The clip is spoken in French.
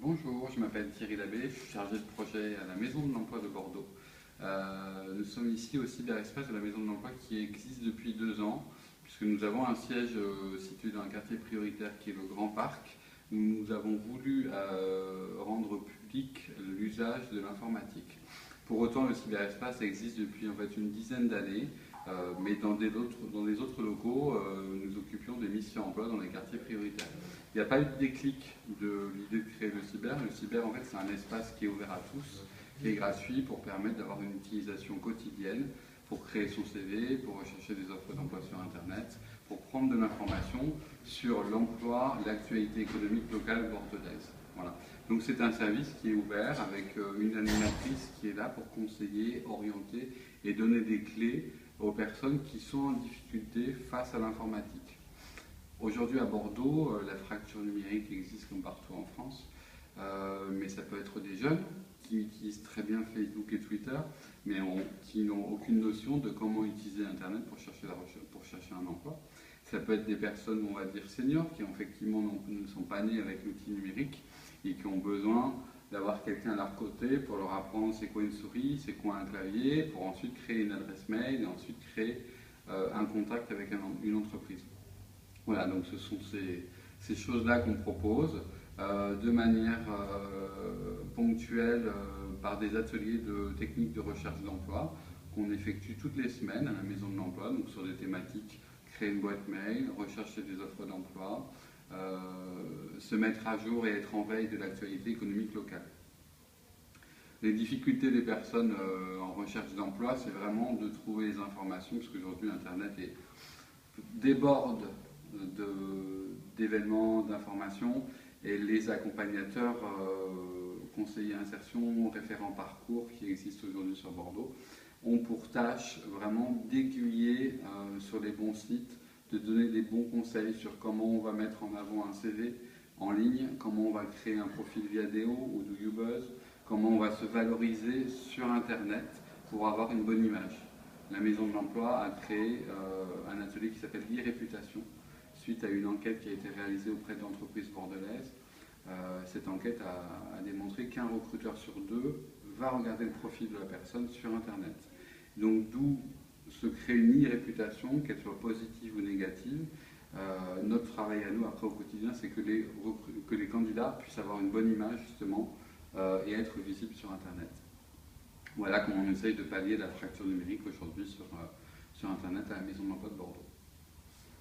Bonjour, je m'appelle Thierry Labbé, je suis chargé de projet à la Maison de l'Emploi de Bordeaux. Nous sommes ici au cyberespace de la Maison de l'Emploi qui existe depuis 2 ans, puisque nous avons un siège situé dans un quartier prioritaire qui est le Grand Parc, où nous avons voulu rendre public l'usage de l'informatique. Pour autant, le cyberespace existe depuis en fait une dizaine d'années, mais dans les autres locaux, nous occupions des missions emploi dans les quartiers prioritaires. Il n'y a pas eu de déclic de l'idée de créer le cyber. Le cyber, en fait, c'est un espace qui est ouvert à tous, qui est gratuit pour permettre d'avoir une utilisation quotidienne, pour créer son CV, pour rechercher des offres d'emploi sur Internet, pour prendre de l'information sur l'emploi, l'actualité économique locale bordelaise. Voilà. Donc c'est un service qui est ouvert avec une animatrice qui est là pour conseiller, orienter et donner des clés aux personnes qui sont en difficulté face à l'informatique. Aujourd'hui à Bordeaux, la fracture numérique existe comme partout en France, mais ça peut être des jeunes qui utilisent très bien Facebook et Twitter, mais qui n'ont aucune notion de comment utiliser Internet pour chercher un emploi. Ça peut être des personnes, on va dire, seniors, qui effectivement ne sont pas nés avec l'outil numérique et qui ont besoin d'avoir quelqu'un à leur côté pour leur apprendre c'est quoi une souris, c'est quoi un clavier, pour ensuite créer une adresse mail et ensuite créer un contact avec une entreprise. Voilà, donc ce sont ces choses-là qu'on propose de manière ponctuelle par des ateliers de techniques de recherche d'emploi qu'on effectue toutes les semaines à la Maison de l'Emploi, donc sur des thématiques créer une boîte mail, rechercher des offres d'emploi, se mettre à jour et être en veille de l'actualité économique locale. Les difficultés des personnes en recherche d'emploi, c'est vraiment de trouver les informations, parce qu'aujourd'hui Internet déborde d'événements, d'informations, et les accompagnateurs, conseillers insertion, référents parcours qui existent aujourd'hui sur Bordeaux, ont pour tâche vraiment d'aiguiller sur les bons sites, de donner des bons conseils sur comment on va mettre en avant un CV en ligne, comment on va créer un profil Viadeo ou de YouBuzz, comment on va se valoriser sur Internet pour avoir une bonne image. La Maison de l'Emploi a créé un atelier qui s'appelle e-réputation, suite à une enquête qui a été réalisée auprès d'entreprises bordelaises. Cette enquête a démontré qu'un recruteur sur deux va regarder le profil de la personne sur Internet. Donc d'où se crée une e-réputation, qu'elle soit positive ou négative. Notre travail à nous, après au quotidien, c'est que les candidats puissent avoir une bonne image justement et être visibles sur Internet. Voilà comment on essaye de pallier la fracture numérique aujourd'hui sur Internet à la Maison de l'Emploi de Bordeaux.